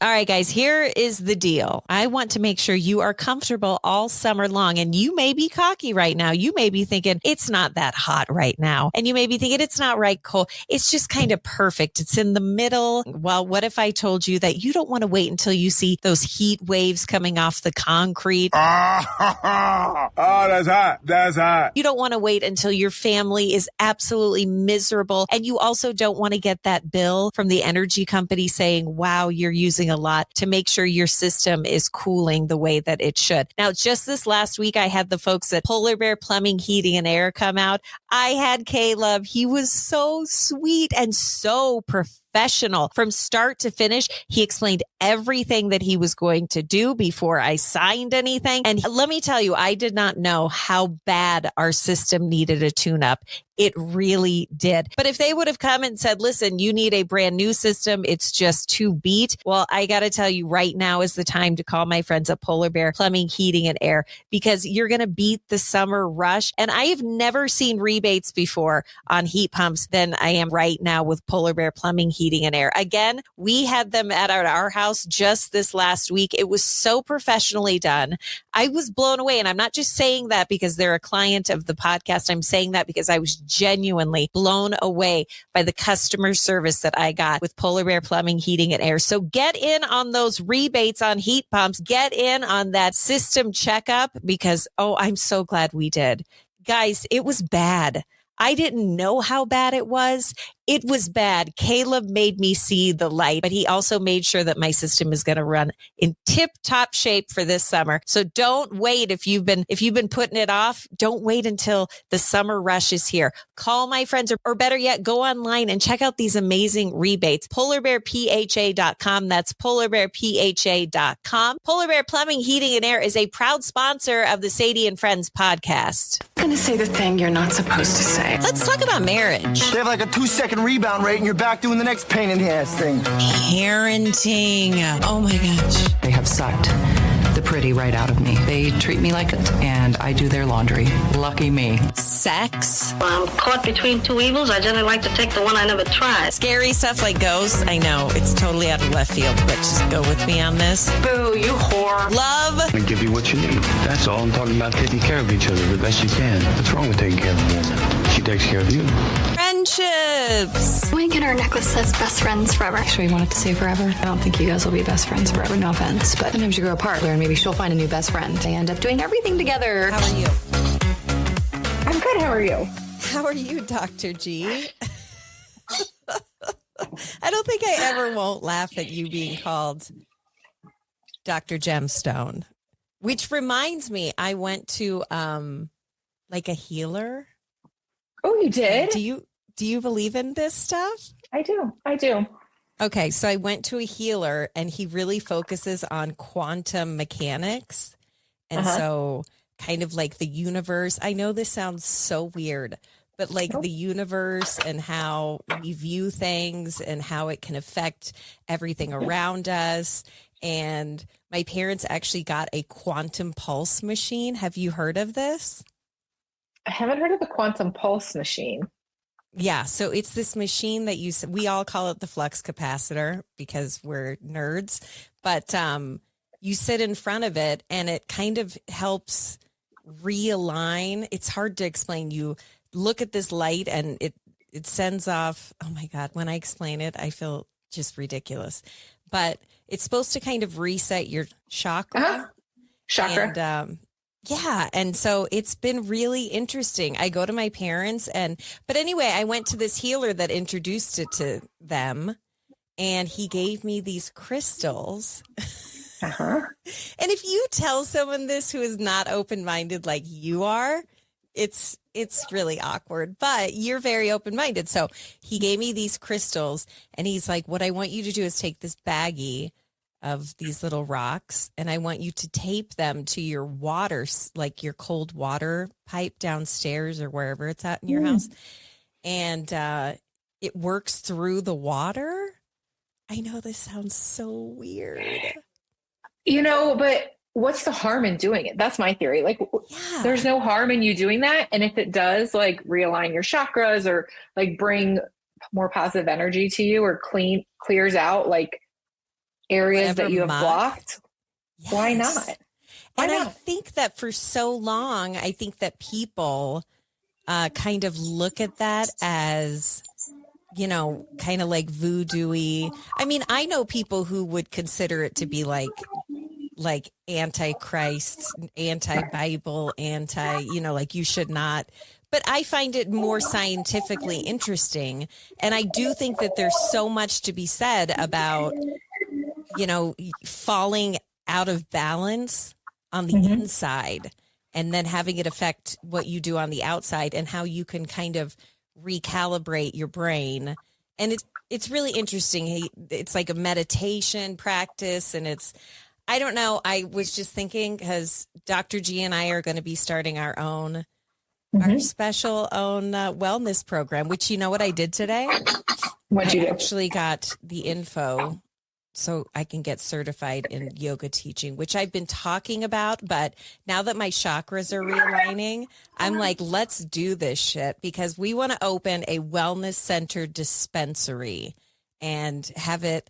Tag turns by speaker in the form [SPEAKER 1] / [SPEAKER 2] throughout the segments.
[SPEAKER 1] All right, guys, here is the deal. I want to make sure you are comfortable all summer long. And you may be cocky right now. You may be thinking it's not that hot right now. And you may be thinking it's not right cold. It's just kind of perfect. It's in the middle. Well, what if I told you that you don't want to wait until you see those heat waves coming off the concrete?
[SPEAKER 2] Oh, that's hot. That's hot.
[SPEAKER 1] You don't want to wait until your family is absolutely miserable. And you also don't want to get that bill from the energy company saying, wow, you're using a lot, to make sure your system is cooling the way that it should. Now, just this last week, I had the folks at Polar Bear Plumbing, Heating, and Air come out. I had Caleb. He was so sweet and so professional from start to finish. He explained everything that he was going to do before I signed anything. And let me tell you, I did not know how bad our system needed a tune-up. It really did. But if they would have come and said, listen, you need a brand new system, it's just too beat. Well, I got to tell you, right now is the time to call my friends at Polar Bear Plumbing, Heating, and Air, because you're going to beat the summer rush. And I have never seen rebates before on heat pumps than I am right now with Polar Bear Plumbing, Heating, and Air. Again, we had them at our house just this last week. It was so professionally done. I was blown away. And I'm not just saying that because they're a client of the podcast. I'm saying that because I was genuinely blown away by the customer service that I got with Polar Bear Plumbing, Heating, and Air. So get in on those rebates on heat pumps. Get in on that system checkup because, I'm so glad we did. Guys, it was bad. I didn't know how bad it was. It was bad. Caleb made me see the light, but he also made sure that my system is going to run in tip-top shape for this summer. So don't wait. If you've been putting it off, don't wait until the summer rush is here. Call my friends, or better yet, go online and check out these amazing rebates. PolarBearPHA.com. That's PolarBearPHA.com. Polar Bear Plumbing, Heating, and Air is a proud sponsor of the Sadie and Friends podcast.
[SPEAKER 3] I'm going to say the thing you're not supposed to say.
[SPEAKER 1] Let's talk about marriage.
[SPEAKER 4] They have like a 2-second rebound rate and you're back doing the next pain in the ass thing.
[SPEAKER 1] Parenting. Oh my gosh.
[SPEAKER 3] They have sucked the pretty right out of me. They treat me like it, and I do their laundry. Lucky me.
[SPEAKER 1] Sex.
[SPEAKER 5] I'm caught between two evils. I generally like to take the one I never tried.
[SPEAKER 1] Scary stuff like ghosts. I know it's totally out of left field, but just go with me on this.
[SPEAKER 3] Boo, you whore.
[SPEAKER 1] Love.
[SPEAKER 6] I give you what you need. That's all. I'm talking about taking care of each other the best you can. What's wrong with taking care of a woman? She takes care of you.
[SPEAKER 1] Friendships.
[SPEAKER 7] We get our necklace says best friends forever.
[SPEAKER 8] Actually, we want it to say forever. I don't think you guys will be best friends forever. No offense, but sometimes you grow apart, and maybe she'll find a new best friend. They end up doing everything together.
[SPEAKER 1] How are you?
[SPEAKER 9] I'm good. How are you?
[SPEAKER 1] How are you, Dr. G? I don't think I ever won't laugh at you being called Dr. Gemstone, which reminds me, I went to like a healer.
[SPEAKER 9] Oh, you did?
[SPEAKER 1] Do you believe in this stuff?
[SPEAKER 9] I do.
[SPEAKER 1] Okay, so I went to a healer and he really focuses on quantum mechanics. And so kind of like the universe. I know this sounds so weird, but like the universe and how we view things and how it can affect everything around us. And my parents actually got a quantum pulse machine. Have you heard of this?
[SPEAKER 9] I haven't heard of the quantum pulse machine.
[SPEAKER 1] Yeah. So it's this machine that we all call it the flux capacitor because we're nerds, but you sit in front of it and it kind of helps realign. It's hard to explain. You look at this light and it sends off. Oh my God. When I explain it, I feel just ridiculous, but it's supposed to kind of reset your chakra.
[SPEAKER 9] Chakra.
[SPEAKER 1] And, yeah. And so it's been really interesting. I go to my parents but anyway, I went to this healer that introduced it to them and he gave me these crystals. And if you tell someone this who is not open-minded like you are, it's really awkward, but you're very open-minded. So he gave me these crystals and he's like, what I want you to do is take this baggie of these little rocks and I want you to tape them to your water, like your cold water pipe downstairs or wherever it's at in your house. And it works through the water. I know this sounds so weird.
[SPEAKER 9] But what's the harm in doing it? That's my theory. Like, there's no harm in you doing that. And if it does like realign your chakras or like bring more positive energy to you or clears out like areas
[SPEAKER 1] Whatever
[SPEAKER 9] that you have
[SPEAKER 1] muck.
[SPEAKER 9] blocked, why
[SPEAKER 1] Yes.
[SPEAKER 9] not?
[SPEAKER 1] And I think that for so long, I think that people kind of look at that as, kind of like voodoo-y. I mean, I know people who would consider it to be like antichrist, anti-Bible, like you should not. But I find it more scientifically interesting. And I do think that there's so much to be said about, falling out of balance on the inside and then having it affect what you do on the outside and how you can kind of recalibrate your brain. And it's really interesting. It's like a meditation practice, and I don't know. I was just thinking because Dr. G and I are going to be starting our own, our special own wellness program, which, you know what I did today?
[SPEAKER 9] What'd you do?
[SPEAKER 1] I actually got the info so I can get certified in yoga teaching, which I've been talking about. But now that my chakras are realigning, I'm like, let's do this shit, because we want to open a wellness center dispensary and have it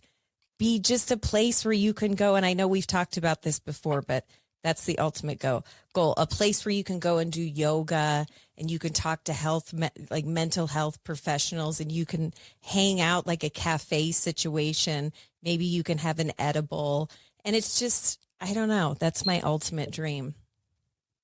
[SPEAKER 1] be just a place where you can go. And I know we've talked about this before, but that's the ultimate goal, a place where you can go and do yoga and you can talk to like mental health professionals, and you can hang out like a cafe situation. Maybe you can have an edible, and it's just, I don't know. That's my ultimate dream.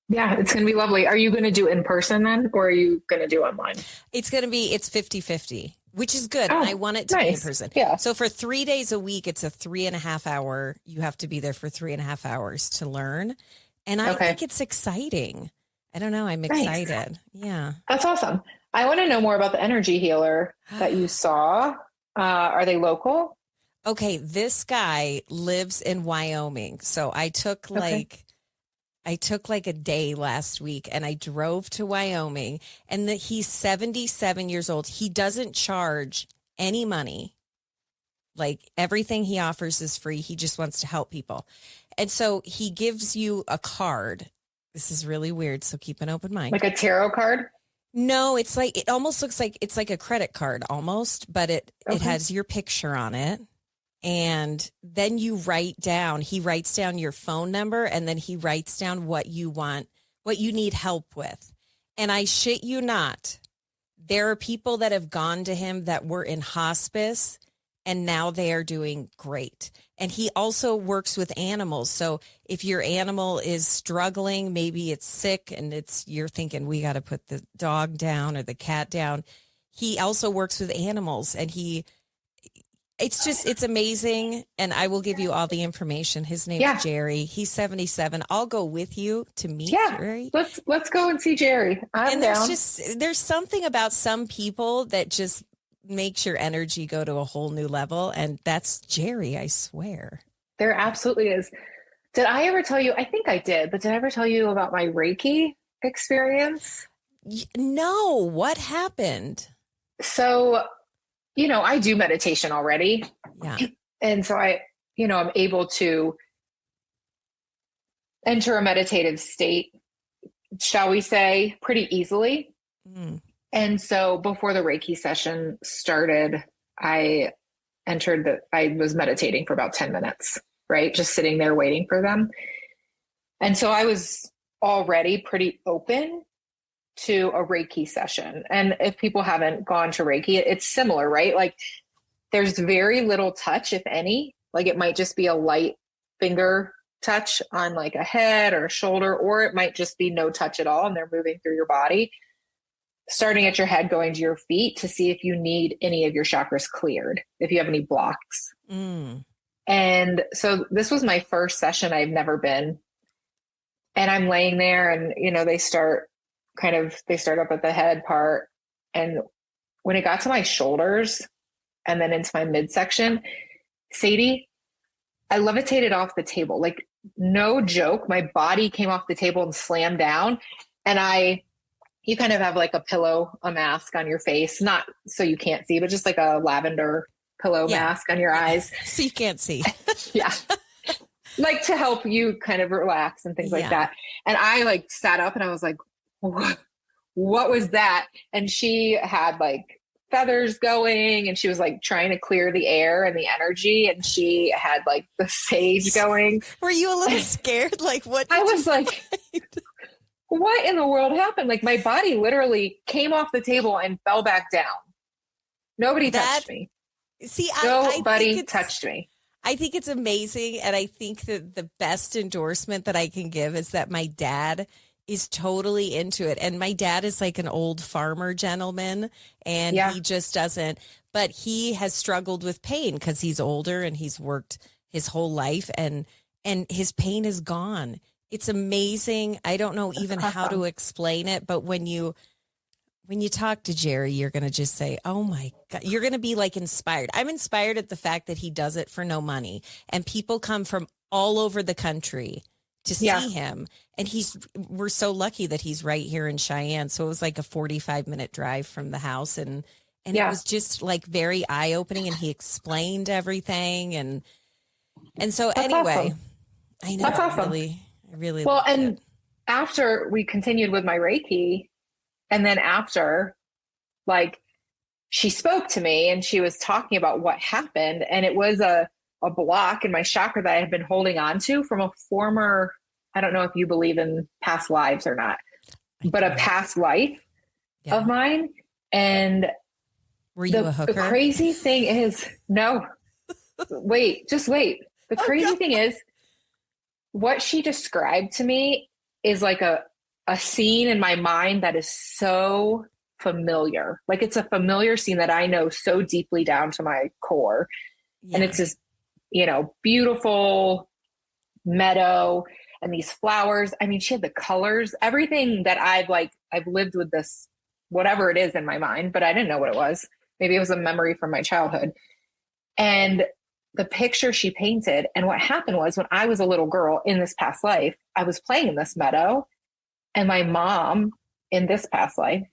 [SPEAKER 9] Yeah, it's going to be lovely. Are you going to do in person then, or are you going to do online?
[SPEAKER 1] It's 50-50, which is good.
[SPEAKER 9] Oh,
[SPEAKER 1] I want it to be in person.
[SPEAKER 9] Yeah.
[SPEAKER 1] So for 3 days a week, it's a 3.5 hour. You have to be there for 3.5 hours to learn. And I think it's exciting. I don't know. I'm excited. Yeah.
[SPEAKER 9] That's awesome. I want to know more about the energy healer that you saw. Are they local?
[SPEAKER 1] Okay. This guy lives in Wyoming. So I took like a day last week and I drove to Wyoming, and he's 77 years old. He doesn't charge any money. Like everything he offers is free. He just wants to help people. And so he gives you a card. This is really weird. So keep an open mind.
[SPEAKER 9] Like a tarot card?
[SPEAKER 1] No, it's like, it almost looks like it's like a credit card almost, but it has your picture on it. And then he writes down your phone number, and then he writes down what you want, what you need help with. And I shit you not, there are people that have gone to him that were in hospice and now they are doing great. And he also works with animals. So if your animal is struggling, maybe it's sick and you're thinking, we got to put the dog down or the cat down. He also works with animals, and it's amazing. And I will give you all the information. His name's Jerry. He's 77. I'll go with you to meet Jerry.
[SPEAKER 9] Let's go and see Jerry. I'm down.
[SPEAKER 1] There's something about some people that just makes your energy go to a whole new level. And that's Jerry, I swear.
[SPEAKER 9] There absolutely is. Did I ever tell you? I think I did, but did I ever tell you about my Reiki experience?
[SPEAKER 1] No. What happened?
[SPEAKER 9] So, I do meditation already.
[SPEAKER 1] Yeah.
[SPEAKER 9] And so I'm able to enter a meditative state, shall we say, pretty easily.
[SPEAKER 1] Mm.
[SPEAKER 9] And so before the Reiki session started, I was meditating for about 10 minutes, right? Just sitting there waiting for them. And so I was already pretty open to a Reiki session. And if people haven't gone to Reiki, it's similar, right? Like there's very little touch, if any. Like it might just be a light finger touch on like a head or a shoulder, or it might just be no touch at all and they're moving through your body, starting at your head, going to your feet to see if you need any of your chakras cleared, if you have any blocks.
[SPEAKER 1] Mm.
[SPEAKER 9] And so this was my first session. I've never been. And I'm laying there and, they start up at the head part. And when it got to my shoulders and then into my midsection, Sadie, I levitated off the table. Like no joke. My body came off the table and slammed down. And you kind of have like a mask on your face, not so you can't see, but just like a lavender pillow mask on your eyes.
[SPEAKER 1] So you can't see.
[SPEAKER 9] Yeah. Like to help you kind of relax and things like that. And I like sat up and I was like, what was that? And she had like feathers going, and she was like trying to clear the air and the energy, and she had like the sage going.
[SPEAKER 1] Were you a little scared? Like, what?
[SPEAKER 9] I was like, what in the world happened? Like, my body literally came off the table and fell back down. Nobody touched me.
[SPEAKER 1] See,
[SPEAKER 9] nobody touched me.
[SPEAKER 1] I think it's amazing. And I think that the best endorsement that I can give is that my dad is totally into it. And my dad is like an old farmer gentleman, and he just doesn't, but he has struggled with pain because he's older and he's worked his whole life, and his pain is gone. It's amazing. I don't know even how to explain it, but when you talk to Jerry, you're going to just say, oh my God, you're going to be like inspired. I'm inspired at the fact that he does it for no money, and people come from all over the country to see him. And we're so lucky that he's right here in Cheyenne. So it was like a 45-minute drive from the house. And it was just like very eye-opening, and he explained everything. And so
[SPEAKER 9] That's
[SPEAKER 1] anyway,
[SPEAKER 9] awesome.
[SPEAKER 1] I know.
[SPEAKER 9] That's awesome.
[SPEAKER 1] I really
[SPEAKER 9] well,
[SPEAKER 1] liked
[SPEAKER 9] and
[SPEAKER 1] it.
[SPEAKER 9] After we continued with my Reiki, and then after, like, she spoke to me and she was talking about what happened. And it was a block in my chakra that I had been holding on to from a former, I don't know if you believe in past lives or not, but a past life of mine. And
[SPEAKER 1] were you a hooker?
[SPEAKER 9] The crazy thing is, no, just wait. The crazy thing is, what she described to me is like a scene in my mind that is so familiar. Like, it's a familiar scene that I know so deeply down to my core. And it's this, beautiful meadow and these flowers. I mean, she had the colors, everything that I've lived with this, whatever it is in my mind, but I didn't know what it was. Maybe it was a memory from my childhood. And the picture she painted, and what happened was, when I was a little girl in this past life, I was playing in this meadow, and my mom in this past life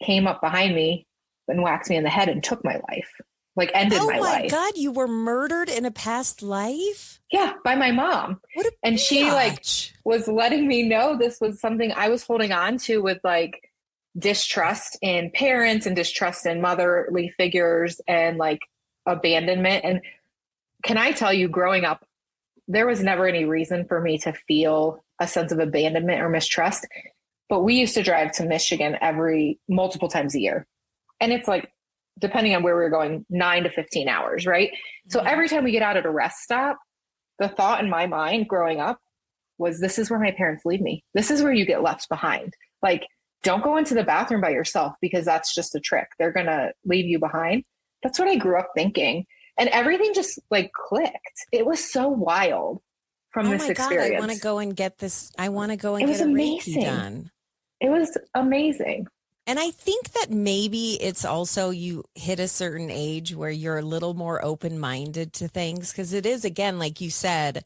[SPEAKER 9] came up behind me and whacked me in the head and took my life, like ended my life. Oh my
[SPEAKER 1] God, you were murdered in a past life?
[SPEAKER 9] Yeah, by my mom.
[SPEAKER 1] What a
[SPEAKER 9] and
[SPEAKER 1] bitch.
[SPEAKER 9] She was letting me know this was something I was holding on to, with like distrust in parents and distrust in motherly figures and like abandonment. And can I tell you, growing up, there was never any reason for me to feel a sense of abandonment or mistrust. But we used to drive to Michigan multiple times a year. And it's like, depending on where we were going, 9 to 15 hours, right? Mm-hmm. So every time we get out at a rest stop, the thought in my mind growing up was, this is where my parents leave me. This is where you get left behind. Like, don't go into the bathroom by yourself, because that's just a trick. They're going to leave you behind. That's what I grew up thinking. And everything just like clicked. It was so wild from this experience.
[SPEAKER 1] God, I want to go and get this. I want to go and get a
[SPEAKER 9] amazing.
[SPEAKER 1] Reiki done.
[SPEAKER 9] It was amazing.
[SPEAKER 1] And I think that maybe it's also, you hit a certain age where you're a little more open-minded to things. Because it is, again, like you said,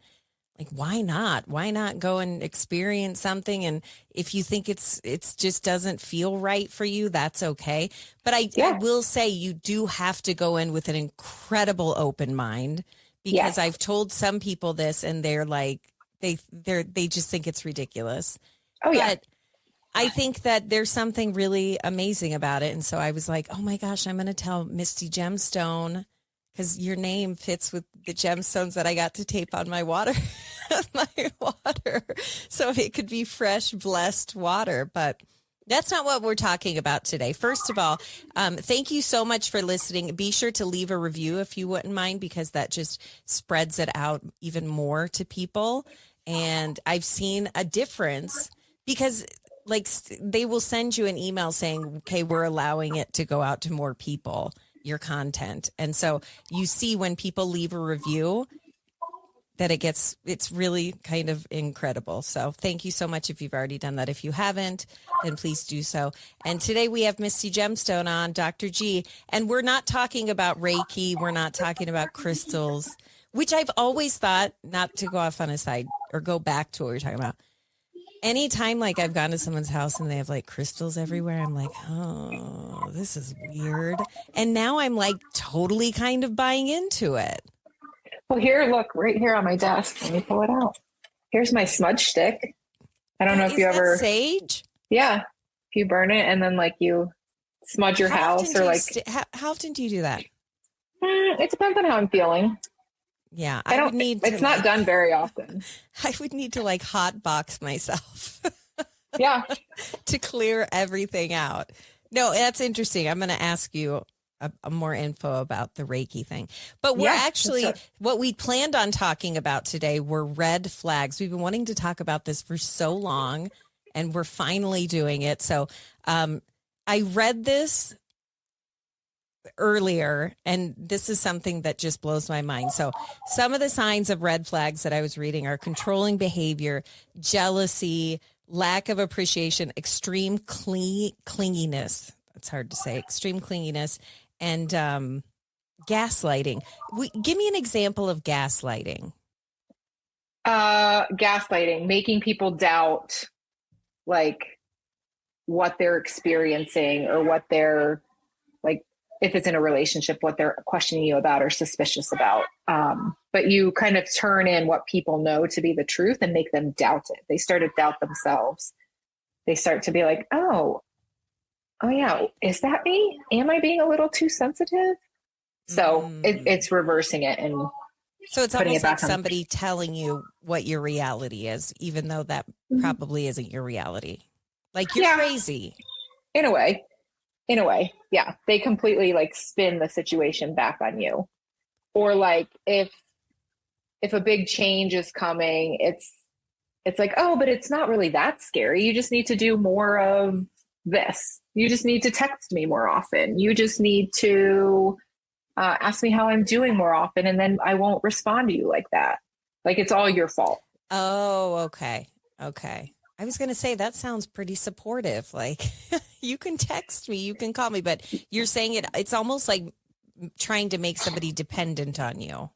[SPEAKER 1] like, why not? Why not go and experience something? And if you think it's just doesn't feel right for you, that's okay. But I will say, you do have to go in with an incredible open mind, because I've told some people this, and they're like, they just think it's ridiculous.
[SPEAKER 9] Oh yeah.
[SPEAKER 1] But I think that there's something really amazing about it. And so I was like, oh my gosh, I'm going to tell Misty Gemstone, because your name fits with the gemstones that I got to tape on my water, so it could be fresh, blessed water. But that's not what we're talking about today. First of all, thank you so much for listening. Be sure to leave a review if you wouldn't mind, because that just spreads it out even more to people. And I've seen a difference, because like, they will send you an email saying, okay, we're allowing it to go out to more people, your content. And so you see, when people leave a review, that it's really kind of incredible. So thank you so much if you've already done that. If you haven't, then please do so. And today we have Misty Gemstone on, Dr. G, and we're not talking about Reiki. We're not talking about crystals, which I've always thought, not to go off on a side or go back to what we were talking about. Anytime like I've gone to someone's house and they have like crystals everywhere, I'm like, oh, this is weird. And now I'm like totally kind of buying into it.
[SPEAKER 9] Well, here, look, right here on my desk. Let me pull it out. Here's my smudge stick. I don't know if you ever
[SPEAKER 1] sage.
[SPEAKER 9] Yeah, if you burn it and then like you smudge your
[SPEAKER 1] How often
[SPEAKER 9] house
[SPEAKER 1] do
[SPEAKER 9] or
[SPEAKER 1] you
[SPEAKER 9] like,
[SPEAKER 1] how often do you do that?
[SPEAKER 9] it depends on how I'm feeling.
[SPEAKER 1] Yeah,
[SPEAKER 9] I don't, it's not done very often.
[SPEAKER 1] I would need to like hot box myself
[SPEAKER 9] Yeah.
[SPEAKER 1] to clear everything out. No, that's interesting. I'm going to ask you a more info about the Reiki thing. But we're actually, what we planned on talking about today were red flags. We've been wanting to talk about this for so long, and we're finally doing it. So I read this earlier, and this is something that just blows my mind. So some of the signs of red flags that I was reading are controlling behavior, jealousy, lack of appreciation, extreme clinginess. It's hard to say. Extreme clinginess and gaslighting. Give me an example of gaslighting.
[SPEAKER 9] Gaslighting, making people doubt like what they're experiencing or what they're like, if it's in a relationship, what they're questioning you about or suspicious about. But you kind of turn in what people know to be the truth and make them doubt it. They start to doubt themselves. They start to be like, oh yeah, is that me? Am I being a little too sensitive? So it's reversing it. And
[SPEAKER 1] so it's almost like somebody telling you what your reality is, even though that probably isn't your reality. Like you're crazy.
[SPEAKER 9] In a way. Yeah. They completely like spin the situation back on you. Or like if a big change is coming, it's like, oh, but it's not really that scary. You just need to do more of this. You just need to text me more often. You just need to ask me how I'm doing more often. And then I won't respond to you like that. Like it's all your fault.
[SPEAKER 1] Oh, okay. I was going to say that sounds pretty supportive. Like you can text me, you can call me, but you're saying it's almost like trying to make somebody dependent on you.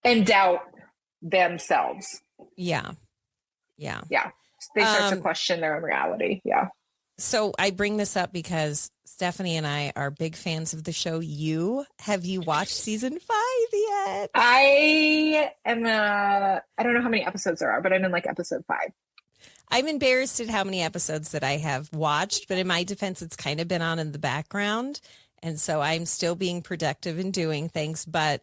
[SPEAKER 9] And doubt themselves.
[SPEAKER 1] Yeah.
[SPEAKER 9] They start to question their own reality. Yeah.
[SPEAKER 1] So I bring this up because Stephanie and I are big fans of the show You. Have you watched season 5 yet?
[SPEAKER 9] I don't know how many episodes there are, but I'm in like episode 5.
[SPEAKER 1] I'm embarrassed at how many episodes that I have watched, but in my defense, it's kind of been on in the background. And so I'm still being productive and doing things, but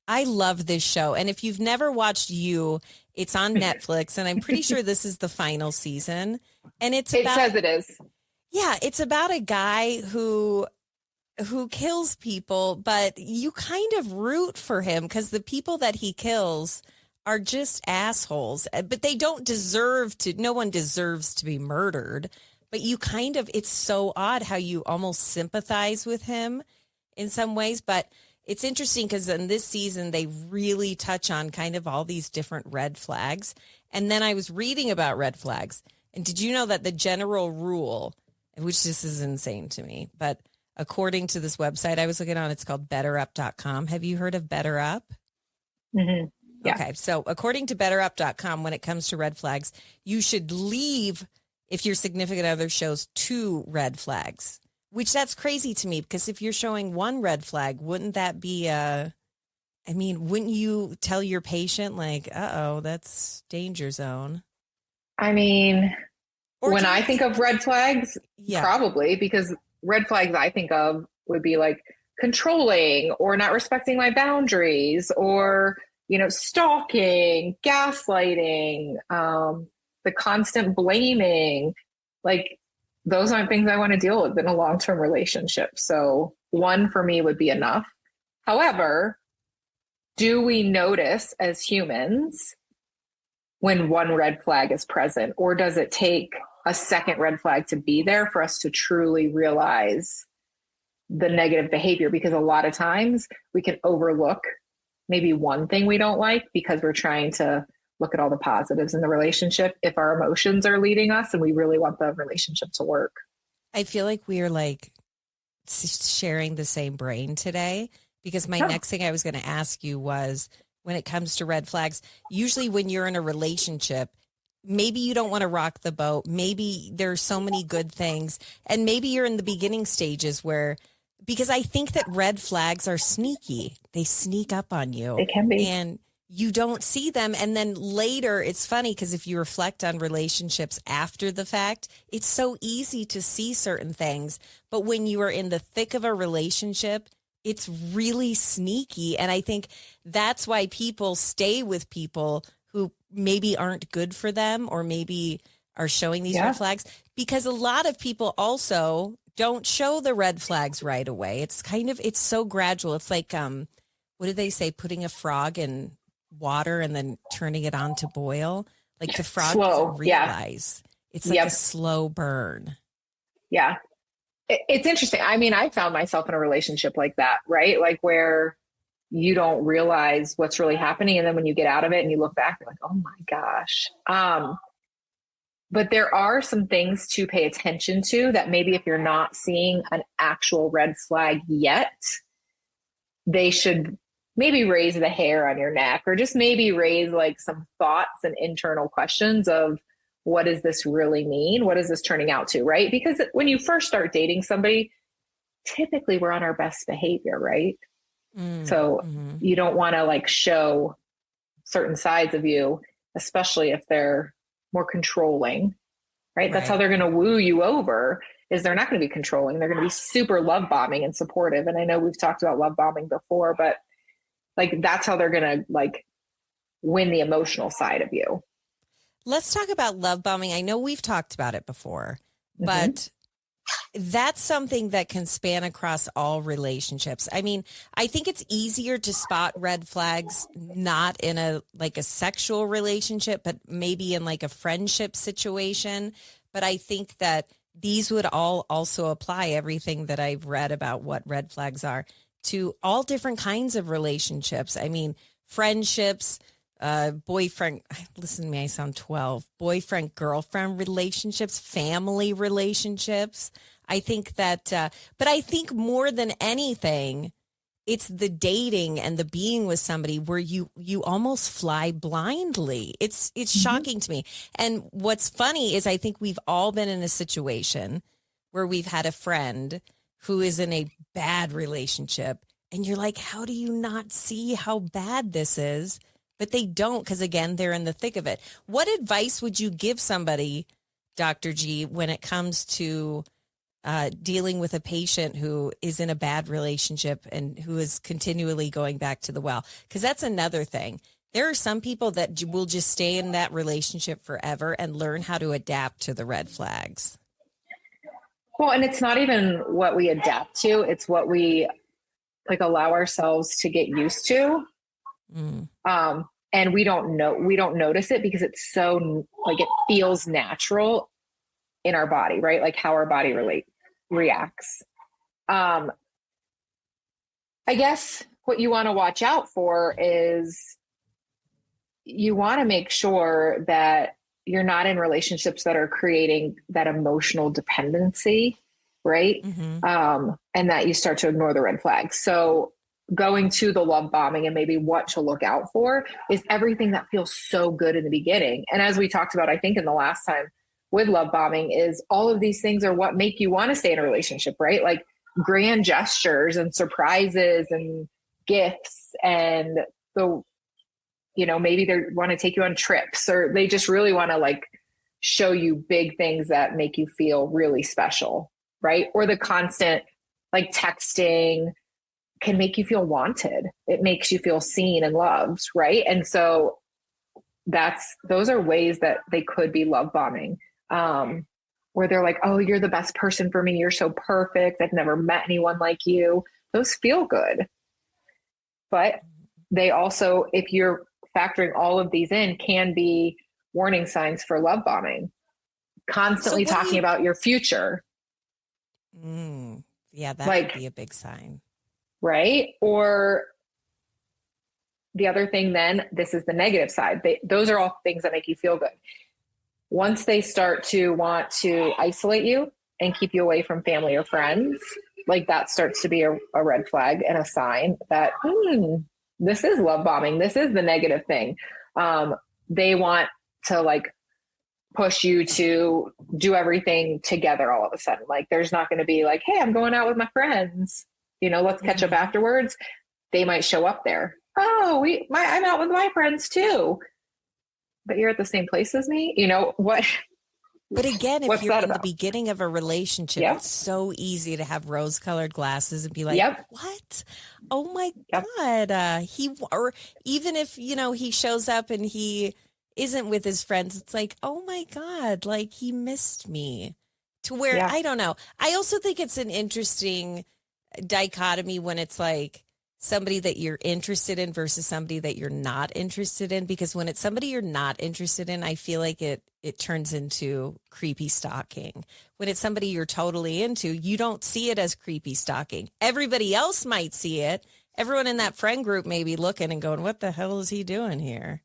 [SPEAKER 1] I love this show. And if you've never watched You, it's on Netflix, and I'm pretty sure this is the final season. And it
[SPEAKER 9] says it is.
[SPEAKER 1] Yeah, it's about a guy who kills people, but you kind of root for him because the people that he kills are just assholes, but they don't deserve to. No one deserves to be murdered, but you kind of, it's so odd how you almost sympathize with him in some ways. But it's interesting because in this season, they really touch on kind of all these different red flags. And then I was reading about red flags. And did you know that the general rule, which this is insane to me, but according to this website I was looking on, it's called betterup.com. Have you heard of BetterUp?
[SPEAKER 9] Mm-hmm. Yeah.
[SPEAKER 1] Okay. So according to betterup.com, when it comes to red flags, you should leave if your significant other shows 2 red flags, which that's crazy to me because if you're showing 1 red flag, wouldn't that be wouldn't you tell your patient like, uh-oh, that's danger zone?
[SPEAKER 9] I mean, when I think of red flags, probably, because red flags I think of would be like controlling or not respecting my boundaries or, stalking, gaslighting, the constant blaming. Like those aren't things I want to deal with in a long-term relationship. So 1 for me would be enough. However, do we notice as humans when 1 red flag is present, or does it take a second red flag to be there for us to truly realize the negative behavior? Because a lot of times we can overlook maybe 1 thing we don't like because we're trying to look at all the positives in the relationship if our emotions are leading us and we really want the relationship to work.
[SPEAKER 1] I feel like we are like sharing the same brain today because my next thing I was going to ask you was, when it comes to red flags, usually when you're in a relationship, maybe you don't want to rock the boat. Maybe there's so many good things. And maybe you're in the beginning stages because I think that red flags are sneaky. They sneak up on you.
[SPEAKER 9] They can be.
[SPEAKER 1] And you don't see them. And then later, it's funny because if you reflect on relationships after the fact, it's so easy to see certain things. But when you are in the thick of a relationship, it's really sneaky. And I think that's why people stay with people who maybe aren't good for them or maybe are showing these red flags, because a lot of people also don't show the red flags right away. It's so gradual. It's like, what do they say? Putting a frog in water and then turning it on to boil. Like the frog doesn't realize. It's like a slow burn.
[SPEAKER 9] Yeah. It's interesting. I mean, I found myself in a relationship like that, right? Like where you don't realize what's really happening. And then when you get out of it and you look back, you're like, oh my gosh. But there are some things to pay attention to that maybe if you're not seeing an actual red flag yet, they should maybe raise the hair on your neck or just maybe raise like some thoughts and internal questions of what does this really mean? What is this turning out to, right? Because when you first start dating somebody, typically we're on our best behavior, right? So you don't want to like show certain sides of you, especially if they're more controlling, right? That's how they're going to woo you over, is they're not going to be controlling. They're going to be super love bombing and supportive. And I know we've talked about love bombing before, but like, that's how they're going to like win the emotional side of you.
[SPEAKER 1] Let's talk about love bombing. I know we've talked about it before, but that's something that can span across all relationships. I mean, I think it's easier to spot red flags, not in a sexual relationship, but maybe in like a friendship situation. But I think that these would all also apply, everything that I've read about what red flags are, to all different kinds of relationships. I mean, friendships, boyfriend, listen to me, I sound 12, boyfriend, girlfriend relationships, family relationships. I think that, but I think more than anything, it's the dating and the being with somebody where you almost fly blindly. It's shocking to me. And what's funny is I think we've all been in a situation where we've had a friend who is in a bad relationship. And you're like, how do you not see how bad this is? But they don't, because again, they're in the thick of it. What advice would you give somebody, Dr. G, when it comes to dealing with a patient who is in a bad relationship and who is continually going back to the well? Because that's another thing. There are some people that will just stay in that relationship forever and learn how to adapt to the red flags.
[SPEAKER 9] Well, and it's not even what we adapt to, it's what we like allow ourselves to get used to. And we don't notice it because it's so like, it feels natural in our body, right? Like how our body reacts. I guess what you want to watch out for is you want to make sure that you're not in relationships that are creating that emotional dependency, right? And that you start to ignore the red flags. So going to the love bombing and maybe what to look out for is everything that feels so good in the beginning. And as we talked about, I think in the last time with love bombing, is all of these things are what make you want to stay in a relationship, right? Like grand gestures and surprises and gifts and maybe they want to take you on trips, or they just really want to like show you big things that make you feel really special, right? Or the constant like texting can make you feel wanted. It makes you feel seen and loved, right? And so those are ways that they could be love bombing, where they're like, oh, you're the best person for me. You're so perfect. I've never met anyone like you. Those feel good. But they also, if you're factoring all of these in, can be warning signs for love bombing. Constantly talking about your future.
[SPEAKER 1] Yeah, that would be a big sign.
[SPEAKER 9] Right? Or the other thing then, this is the negative side. Those are all things that make you feel good. Once they start to want to isolate you and keep you away from family or friends, like that starts to be a red flag and a sign that, this is love bombing. This is the negative thing. They want to like push you to do everything together all of a sudden. Like there's not going to be like, hey, I'm going out with my friends. Let's catch up afterwards. They might show up there oh, I'm out with my friends too, but you're at the same place as me. You know what?
[SPEAKER 1] But again, if
[SPEAKER 9] What's
[SPEAKER 1] you're
[SPEAKER 9] that
[SPEAKER 1] in the
[SPEAKER 9] about?
[SPEAKER 1] beginning of a relationship,
[SPEAKER 9] Yep.
[SPEAKER 1] it's so easy to have rose-colored glasses and be like,
[SPEAKER 9] Yep.
[SPEAKER 1] what? Oh my
[SPEAKER 9] Yep.
[SPEAKER 1] God. Or even if, he shows up and he isn't with his friends, it's like, oh my God, like he missed me. To where,
[SPEAKER 9] Yeah.
[SPEAKER 1] I don't know. I also think it's an interesting dichotomy when it's like somebody that you're interested in versus somebody that you're not interested in, because when it's somebody you're not interested in, I feel like it turns into creepy stalking. When it's somebody you're totally into, you don't see it as creepy stalking. Everybody else might see it. Everyone in that friend group may be looking and going, what the hell is he doing here?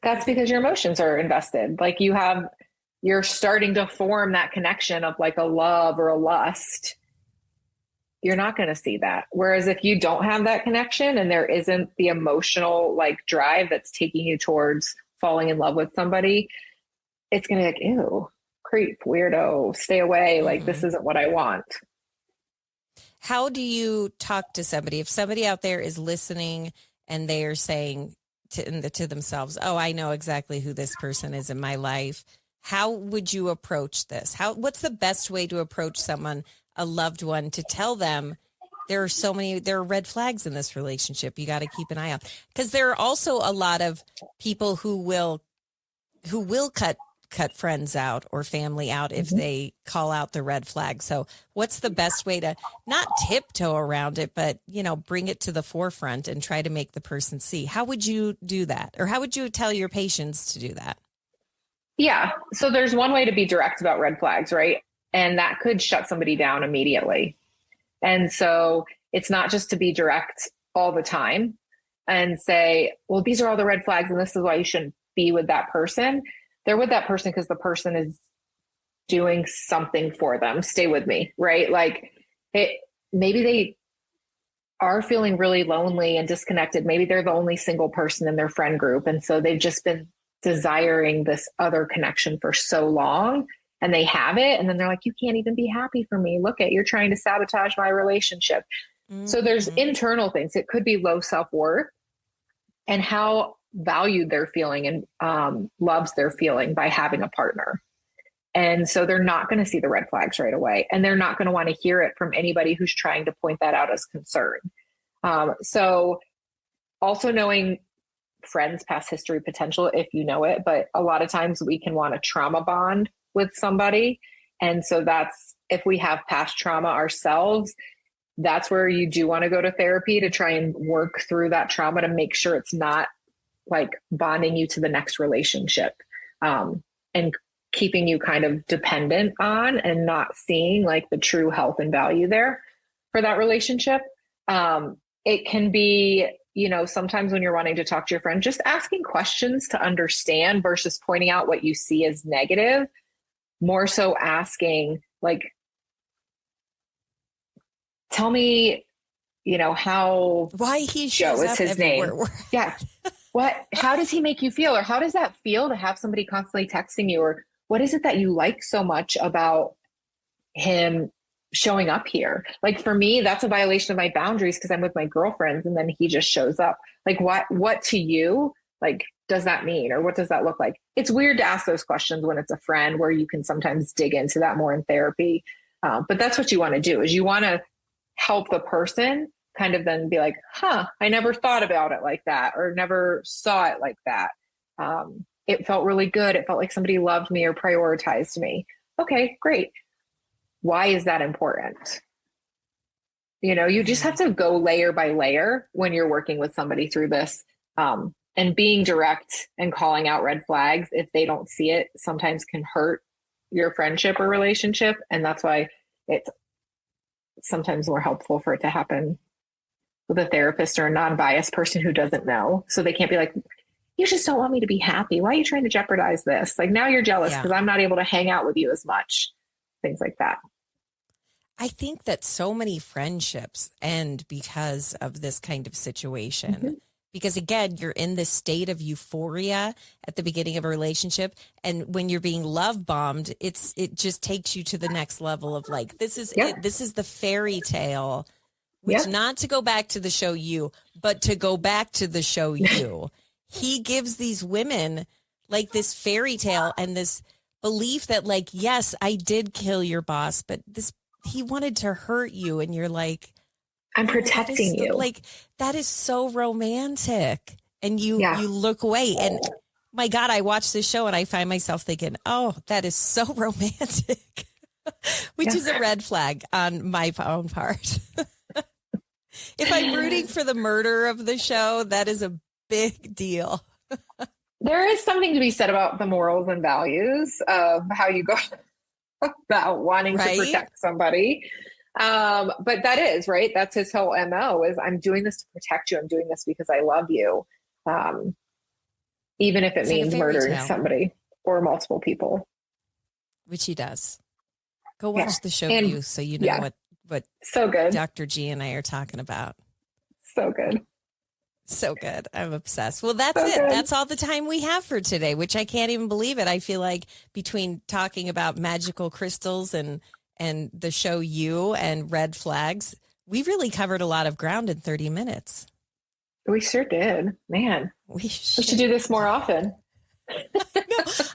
[SPEAKER 9] That's because your emotions are invested. Like you're starting to form that connection of like a love or a lust. You're not going to see that. Whereas if you don't have that connection and there isn't the emotional like drive that's taking you towards falling in love with somebody, it's going to be like, ew, creep, weirdo, stay away.
[SPEAKER 1] Mm-hmm.
[SPEAKER 9] Like, this isn't what I want.
[SPEAKER 1] How do you talk to somebody? If somebody out there is listening and they are saying to themselves, oh, I know exactly who this person is in my life. How would you approach this? What's the best way to approach someone, a loved one, to tell them there are red flags in this relationship? You got to keep an eye out, because there are also a lot of people who will cut friends out or family out if they call out the red flag. So what's the best way to not tiptoe around it, but, bring it to the forefront and try to make the person see? How would you do that? Or how would you tell your patients to do that?
[SPEAKER 9] Yeah. So there's one way to be direct about red flags, right? And that could shut somebody down immediately. And so it's not just to be direct all the time and say, well, these are all the red flags and this is why you shouldn't be with that person. They're with that person because the person is doing something for them. Stay with me, right? Like maybe they are feeling really lonely and disconnected. Maybe they're the only single person in their friend group. And so they've just been desiring this other connection for so long, and they have it. And then they're like, you can't even be happy for me. Look you're trying to sabotage my relationship. Mm-hmm. So there's internal things. It could be low self-worth and how valued they're feeling and loves they're feeling by having a partner. And so they're not going to see the red flags right away. And they're not going to want to hear it from anybody who's trying to point that out as concern. So also knowing friends' past history potential, if you know it, but a lot of times we can want to trauma bond with somebody. And so that's, if we have past trauma ourselves, that's where you do want to go to therapy to try and work through that trauma to make sure it's not like bonding you to the next relationship, and keeping you kind of dependent on and not seeing like the true health and value there for that relationship. It can be, sometimes when you're wanting to talk to your friend, just asking questions to understand versus pointing out what you see as negative. More so asking, like, tell me,
[SPEAKER 1] why he
[SPEAKER 9] Joe
[SPEAKER 1] shows
[SPEAKER 9] is
[SPEAKER 1] up
[SPEAKER 9] his name. Yeah. How does he make you feel? Or how does that feel to have somebody constantly texting you? Or what is it that you like so much about him showing up here? Like, for me, that's a violation of my boundaries because I'm with my girlfriends and then he just shows up. Like, what to you, like, does that mean? Or what does that look like? It's weird to ask those questions when it's a friend, where you can sometimes dig into that more in therapy. But that's what you want to do, is you want to help the person kind of then be like, I never thought about it like that, or never saw it like that. It felt really good. It felt like somebody loved me or prioritized me. Okay, great. Why is that important? You just have to go layer by layer when you're working with somebody through this. And being direct and calling out red flags, if they don't see it, sometimes can hurt your friendship or relationship. And that's why it's sometimes more helpful for it to happen with a therapist or a non-biased person who doesn't know. So they can't be like, you just don't want me to be happy. Why are you trying to jeopardize this? Like, now you're jealous because I'm not able to hang out with you as much. Things like that.
[SPEAKER 1] I think that so many friendships end because of this kind of situation. Mm-hmm. Because again, you're in this state of euphoria at the beginning of a relationship. And when you're being love bombed, it just takes you to the next level of like, this is it. This is the fairy tale which not to go back to the show You, but to go back to the show You. He gives these women like this fairy tale and this belief that like, yes, I did kill your boss, but he wanted to hurt you. And you're like,
[SPEAKER 9] I'm protecting you.
[SPEAKER 1] Like, that is so romantic. And you look away and my God, I watch this show and I find myself thinking, oh, that is so romantic, which is a red flag on my own part. If I'm rooting for the murder of the show, that is a big deal.
[SPEAKER 9] There is something to be said about the morals and values of how you go about wanting to protect somebody. But that is, right? That's his whole MO is I'm doing this to protect you. I'm doing this because I love you. Even if it means murdering somebody or multiple people.
[SPEAKER 1] Which he does. Go watch the show You so you know what
[SPEAKER 9] so good.
[SPEAKER 1] Dr. G and I are talking about.
[SPEAKER 9] So good.
[SPEAKER 1] So good. I'm obsessed. Well, that's it. That's all the time we have for today, which I can't even believe it. I feel like between talking about magical crystals and the show You and red flags, we really covered a lot of ground in 30 minutes.
[SPEAKER 9] We sure did. Man, we should do this more often.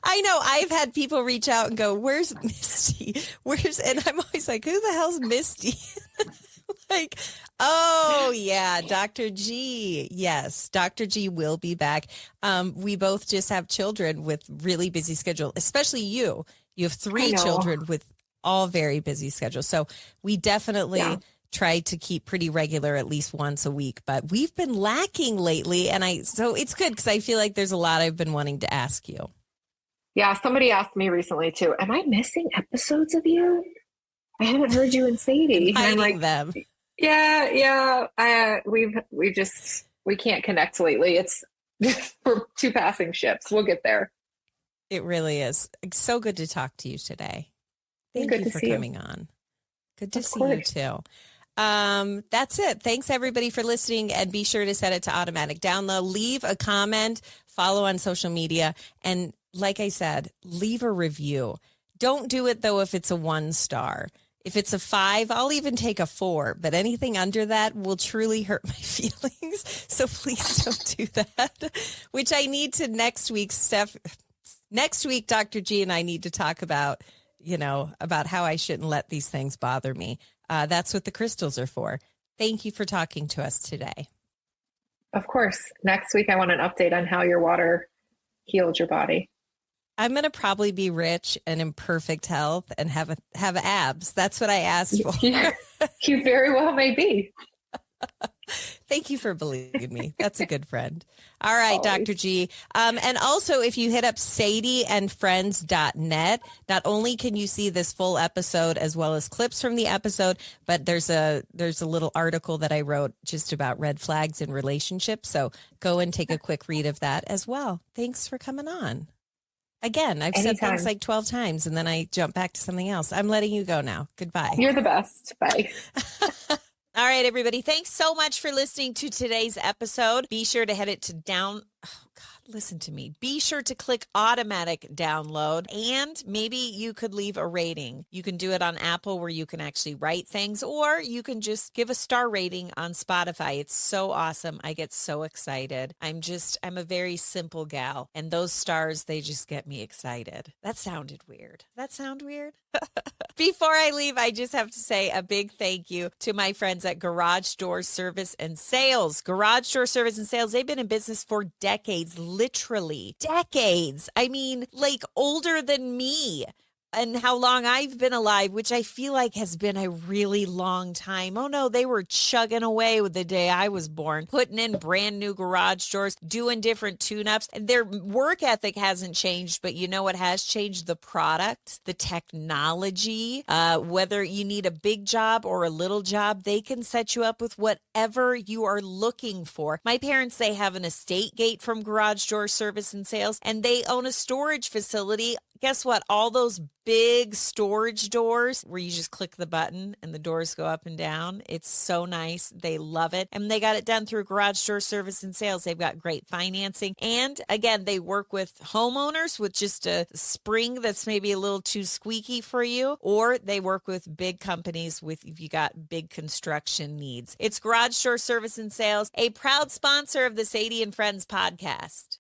[SPEAKER 1] I know. I've had people reach out and go, where's Misty? And I'm always like, who the hell's Misty? Like, oh, yeah, Dr. G. Yes, Dr. G will be back. We both just have children with really busy schedules, especially you. You have 3 children with all very busy schedules. So we definitely try to keep pretty regular, at least once a week. But we've been lacking lately. So it's good because I feel like there's a lot I've been wanting to ask you.
[SPEAKER 9] Yeah, somebody asked me recently, too, am I missing episodes of you? I haven't heard you and Sadie.
[SPEAKER 1] And I'm like, them.
[SPEAKER 9] Yeah. We can't connect lately. It's we're 2 passing ships. We'll get there.
[SPEAKER 1] It really is. It's so good to talk to you today. Thank you for coming on. Good to see you too. That's it. Thanks everybody for listening, and be sure to set it to automatic download. Leave a comment, follow on social media, and like I said, leave a review. Don't do it though if it's a 1 star. If it's a 5, I'll even take a 4, but anything under that will truly hurt my feelings. So please don't do that, which I need to next week, Dr. G and I need to talk about, about how I shouldn't let these things bother me. That's what the crystals are for. Thank you for talking to us today.
[SPEAKER 9] Of course. Next week, I want an update on how your water healed your body.
[SPEAKER 1] I'm going to probably be rich and in perfect health and have abs. That's what I asked for.
[SPEAKER 9] You very well may be.
[SPEAKER 1] Thank you for believing me. That's a good friend. All right, Dr. G. And also, if you hit up sadieandfriends.net, not only can you see this full episode as well as clips from the episode, but there's a little article that I wrote just about red flags in relationships. So go and take a quick read of that as well. Thanks for coming on. Again, I've said things like 12 times and then I jump back to something else. I'm letting you go now. Goodbye.
[SPEAKER 9] You're the best. Bye.
[SPEAKER 1] All right, everybody. Thanks so much for listening to today's episode. Be sure to head it to listen to me. Be sure to click automatic download, and maybe you could leave a rating. You can do it on Apple where you can actually write things, or you can just give a star rating on Spotify. It's so awesome. I get so excited. I'm a very simple gal, and those stars, they just get me excited. That sounded weird. That sound weird? Before I leave, I just have to say a big thank you to my friends at Garage Door Service and Sales. Garage Door Service and Sales, they've been in business for decades, literally decades. I mean, like older than me. And how long I've been alive, which I feel like has been a really long time. Oh no, they were chugging away with the day I was born, putting in brand new garage doors, doing different tune-ups. And their work ethic hasn't changed, but you know what has changed? The product, the technology. Whether you need a big job or a little job, they can set you up with whatever you are looking for. My parents, they have an estate gate from Garage Door Service and Sales, and they own a storage facility guess what? All those big storage doors where you just click the button and the doors go up and down. It's so nice. They love it. And they got it done through Garage Door Service and Sales. They've got great financing. And again, they work with homeowners with just a spring that's maybe a little too squeaky for you, or they work with big companies with if you got big construction needs. It's Garage Door Service and Sales, a proud sponsor of the Sadie and Friends podcast.